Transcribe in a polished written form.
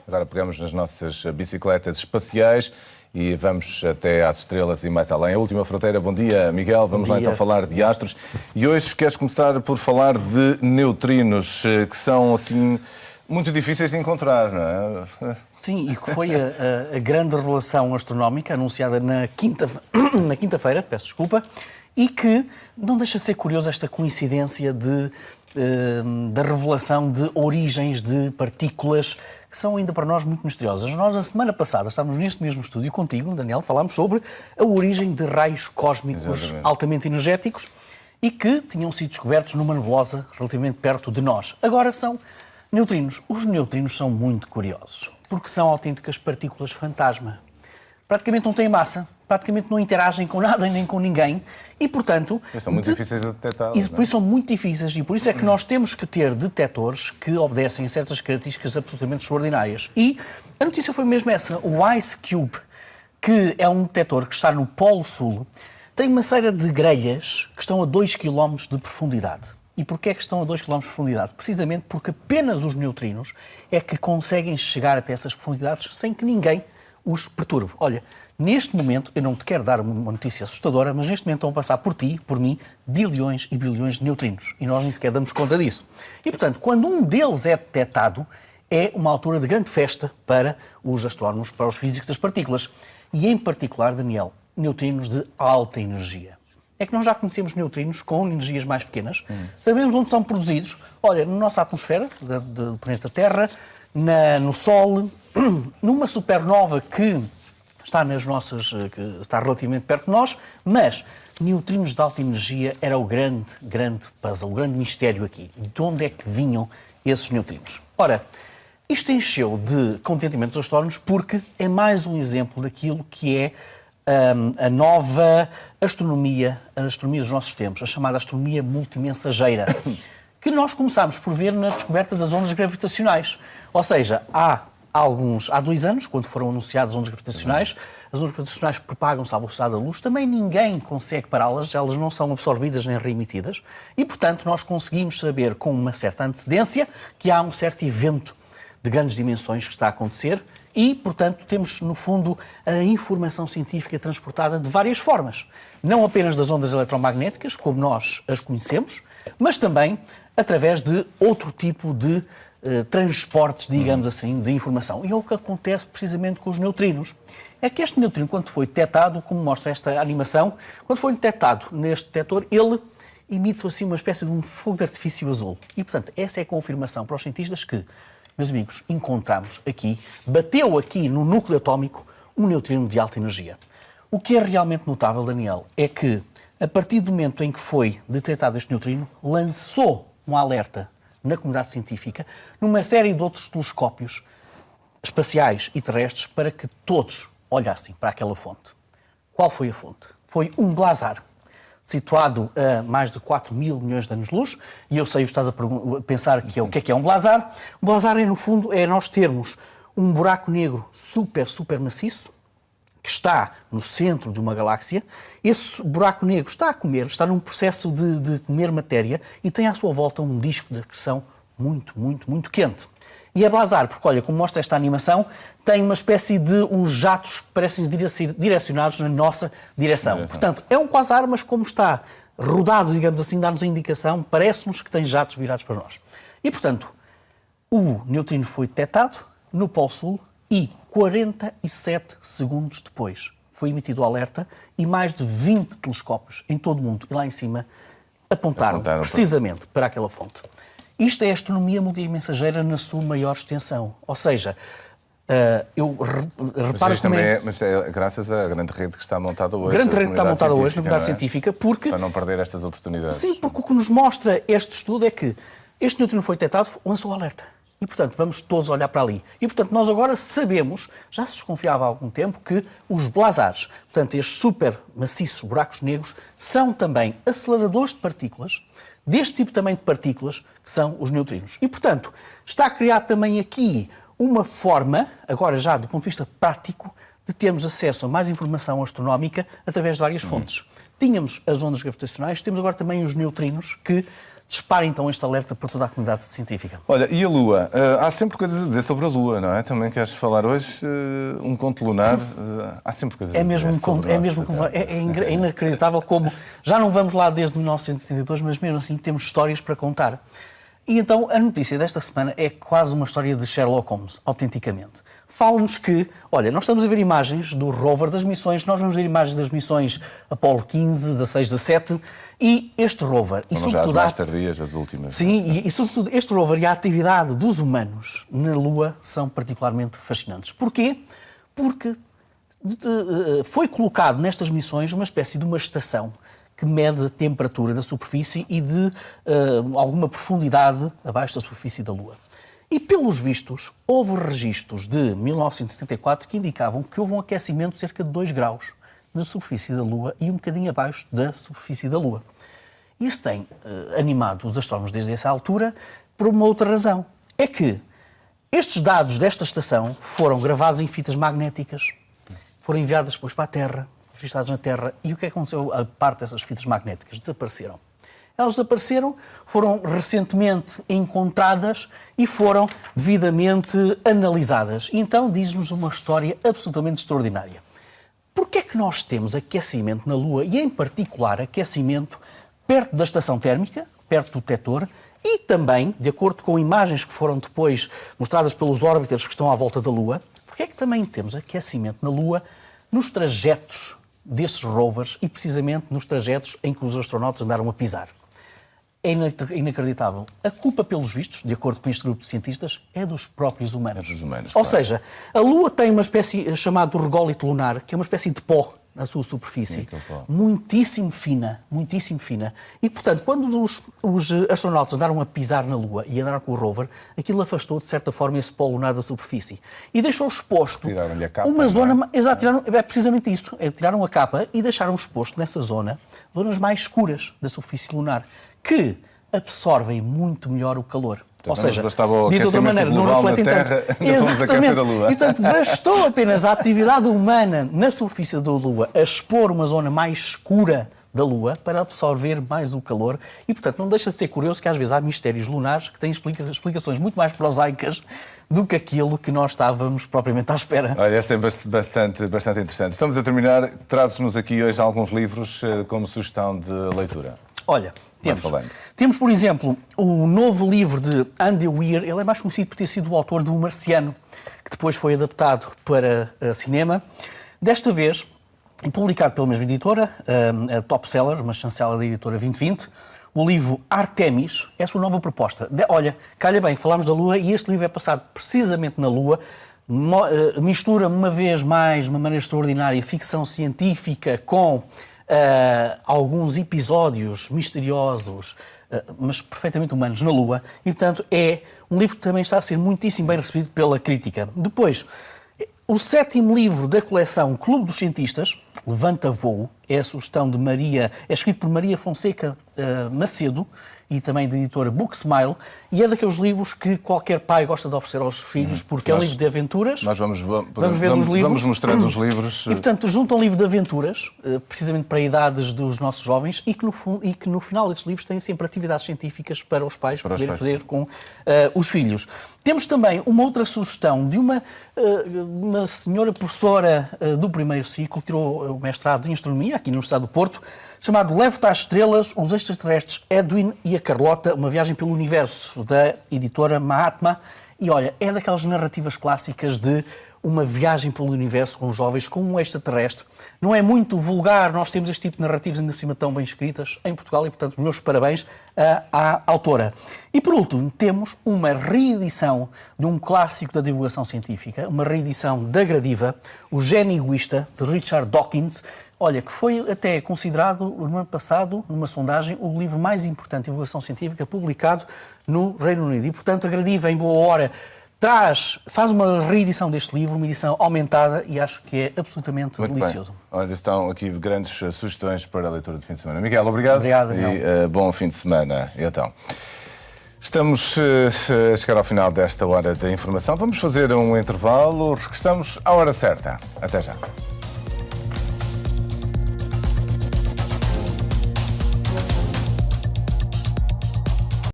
Agora pegamos nas nossas bicicletas espaciais e vamos até às estrelas e mais além. A última fronteira. Bom dia, Miguel. Vamos lá então falar de astros. E hoje queres começar por falar de neutrinos, que são, assim, muito difíceis de encontrar, não é? Sim, e que foi a grande revelação astronómica anunciada na quinta-feira, peço desculpa, e que não deixa de ser curioso esta coincidência da revelação de origens de partículas que são ainda para nós muito misteriosas. Nós, na semana passada, estávamos neste mesmo estúdio contigo, Daniel, falámos sobre a origem de raios cósmicos altamente energéticos e que tinham sido descobertos numa nebulosa relativamente perto de nós. Agora são neutrinos. Os neutrinos são muito curiosos, porque são autênticas partículas fantasma. Praticamente não têm massa, praticamente não interagem com nada nem com ninguém e, portanto... São muito difíceis de detectar. E por isso são muito difíceis e por isso é que nós temos que ter detectores que obedecem a certas características absolutamente extraordinárias. E a notícia foi mesmo essa. O IceCube, que é um detector que está no Polo Sul, tem uma série de grelhas que estão a 2 km de profundidade. E porquê é que estão a 2 km de profundidade? Precisamente porque apenas os neutrinos é que conseguem chegar até essas profundidades sem que ninguém os perturbe. Olha, neste momento, eu não te quero dar uma notícia assustadora, mas neste momento estão a passar por ti, por mim, bilhões e bilhões de neutrinos. E nós nem sequer damos conta disso. E, portanto, quando um deles é detectado, é uma altura de grande festa para os astrónomos, para os físicos das partículas. E, em particular, Daniel, neutrinos de alta energia. É que nós já conhecemos neutrinos com energias mais pequenas. Sabemos onde são produzidos. Olha, na nossa atmosfera do planeta Terra, no Sol, numa supernova que está que está relativamente perto de nós, mas neutrinos de alta energia era o grande puzzle, o grande mistério aqui. De onde é que vinham esses neutrinos? Ora, isto encheu de contentamento os astrónomos porque é mais um exemplo daquilo que é a nova astronomia, a astronomia dos nossos tempos, a chamada astronomia multimensageira, que nós começámos por ver na descoberta das ondas gravitacionais. Ou seja, há 2 anos, quando foram anunciadas as ondas gravitacionais propagam-se à velocidade da luz, também ninguém consegue pará-las, elas não são absorvidas nem reemitidas, e, portanto, nós conseguimos saber com uma certa antecedência que há um certo evento de grandes dimensões que está a acontecer e, portanto, temos, no fundo, a informação científica transportada de várias formas. Não apenas das ondas eletromagnéticas, como nós as conhecemos, mas também através de outro tipo de transportes, digamos assim, de informação. E é o que acontece precisamente com os neutrinos. É que este neutrino, quando foi detectado, como mostra esta animação, quando foi detectado neste detector, ele emite assim uma espécie de um fogo de artifício azul. E, portanto, essa é a confirmação para os cientistas que, meus amigos, encontramos aqui, bateu aqui no núcleo atómico um neutrino de alta energia. O que é realmente notável, Daniel, é que, a partir do momento em que foi detectado este neutrino, lançou um alerta na comunidade científica, numa série de outros telescópios espaciais e terrestres, para que todos olhassem para aquela fonte. Qual foi a fonte? Foi um blazar, situado a mais de 4 mil milhões de anos-luz, e eu sei que estás a pensar que é o que é um blazar. O blazar é, no fundo, nós termos um buraco negro super maciço, que está no centro de uma galáxia. Esse buraco negro está a comer, está num processo de comer matéria e tem à sua volta um disco de acreção muito quente. E é blazar, porque, olha, como mostra esta animação, tem uma espécie de uns jatos que parecem direcionados na nossa direção. Portanto, é um quasar, mas como está rodado, digamos assim, dá-nos a indicação, parece-nos que tem jatos virados para nós. E, portanto, o neutrino foi detectado no Polo Sul e 47 segundos depois foi emitido o alerta e mais de 20 telescópios em todo o mundo e lá em cima apontaram precisamente para aquela fonte. Isto é a astronomia multimensageira na sua maior extensão. Ou seja, eu reparo mas é graças à grande rede que está montada hoje. Grande rede que está montada hoje na comunidade científica, porque... Para não perder estas oportunidades. Sim, porque o que nos mostra este estudo é que este neutrino foi detectado, lançou o alerta. E, portanto, vamos todos olhar para ali. E, portanto, nós agora sabemos, já se desconfiava há algum tempo, que os blazares, portanto, estes super maciços buracos negros, são também aceleradores de partículas, deste tipo também de partículas, que são os neutrinos. E, portanto, está a criar também aqui uma forma, agora já do ponto de vista prático, de termos acesso a mais informação astronómica através de várias fontes. Tínhamos as ondas gravitacionais, temos agora também os neutrinos que dispara então este alerta para toda a comunidade científica. Olha, e a Lua? Há sempre coisas a dizer sobre a Lua, não é? Também queres falar hoje um conto lunar? Há sempre coisas a dizer sobre É inacreditável como já não vamos lá desde 1972, mas mesmo assim temos histórias para contar. E então a notícia desta semana é quase uma história de Sherlock Holmes, autenticamente. Fala-nos que, olha, nós estamos a ver imagens do rover das missões, nós vamos ver imagens das missões Apollo 15, 16, 17 e este rover... Foram já as mais tardias, as últimas. Sim, e sobretudo este rover e a atividade dos humanos na Lua são particularmente fascinantes. Porquê? Porque foi colocado nestas missões uma espécie de uma estação que mede a temperatura da superfície e de alguma profundidade abaixo da superfície da Lua. E, pelos vistos, houve registros de 1974 que indicavam que houve um aquecimento de cerca de 2 graus na superfície da Lua e um bocadinho abaixo da superfície da Lua. Isso tem animado os astrónomos desde essa altura por uma outra razão. É que estes dados desta estação foram gravados em fitas magnéticas, foram enviadas depois para a Terra, registrados na Terra, e o que aconteceu a parte dessas fitas magnéticas? Desapareceram. Elas desapareceram, foram recentemente encontradas e foram devidamente analisadas. E então diz-nos uma história absolutamente extraordinária. Porquê é que nós temos aquecimento na Lua e, em particular, aquecimento perto da estação térmica, perto do detector, e também, de acordo com imagens que foram depois mostradas pelos órbiters que estão à volta da Lua, porquê é que também temos aquecimento na Lua nos trajetos desses rovers e precisamente nos trajetos em que os astronautas andaram a pisar? É inacreditável. A culpa, pelos vistos, de acordo com este grupo de cientistas, é dos próprios humanos. É dos humanos, Ou claro. seja, a Lua tem uma espécie chamada rególito lunar, que é uma espécie de pó na sua superfície, muitíssimo fina. E, portanto, quando os astronautas andaram a pisar na Lua e andaram com o rover, aquilo afastou, de certa forma, esse pó lunar da superfície. E deixou exposto Tiraram-lhe a capa, uma zona... não é? Exato, é precisamente isto. Tiraram a capa e deixaram exposto nessa zona, zonas mais escuras da superfície lunar, que absorvem muito melhor o calor. Ou seja, de outra maneira, não refletem tanto. Exatamente. E, portanto, bastou apenas a atividade humana na superfície da Lua a expor uma zona mais escura da Lua para absorver mais o calor. E, portanto, não deixa de ser curioso que às vezes há mistérios lunares que têm explicações muito mais prosaicas do que aquilo que nós estávamos propriamente à espera. Olha, é sempre bastante interessante. Estamos a terminar. Trazes-nos aqui hoje alguns livros como sugestão de leitura. Olha, temos, por exemplo, o novo livro de Andy Weir. Ele é mais conhecido por ter sido o autor do Marciano, que depois foi adaptado para cinema. Desta vez, publicado pela mesma editora, a Top Seller, uma chancela da editora 2020, o livro Artemis é a sua nova proposta. Olha, calha bem, falámos da Lua e este livro é passado precisamente na Lua. Mistura uma vez mais, de uma maneira extraordinária, ficção científica com alguns episódios misteriosos, mas perfeitamente humanos, na Lua. E, portanto, é um livro que também está a ser muitíssimo bem recebido pela crítica. Depois, o 7º livro da coleção Clube dos Cientistas, Levanta Voo, é a sugestão de Maria, é escrito por Maria Fonseca Macedo e também da editora Book Smile, e é daqueles livros que qualquer pai gosta de oferecer aos filhos, porque é um livro de aventuras. Nós vamos mostrando os livros. E, portanto, junta um livro de aventuras, precisamente para idades dos nossos jovens, e que no final desses livros têm sempre atividades científicas para os pais poderem fazer com os filhos. Temos também uma outra sugestão de uma senhora professora do primeiro ciclo, que tirou o mestrado em Astronomia, aqui na Universidade do Porto, chamado Leve-te às Estrelas, os extraterrestres Edwin e a Carlota, uma viagem pelo universo, da editora Mahatma. E olha, é daquelas narrativas clássicas de uma viagem pelo universo com os jovens, com um extraterrestre. Não é muito vulgar, nós temos este tipo de narrativas ainda por cima tão bem escritas em Portugal e, portanto, meus parabéns à autora. E, por último, temos uma reedição de um clássico da divulgação científica, uma reedição da Gradiva, O Gênio Egoísta, de Richard Dawkins. Olha, que foi até considerado, no ano passado, numa sondagem, o livro mais importante de divulgação científica publicado no Reino Unido. E, portanto, a Gradiva, em boa hora, faz uma reedição deste livro, uma edição aumentada, e acho que é absolutamente delicioso. Bem. Olha, estão aqui grandes sugestões para a leitura de fim de semana. Miguel, obrigado. Obrigado, e bom fim de semana. E então, estamos a chegar ao final desta hora da informação. Vamos fazer um intervalo. Regressamos à hora certa. Até já.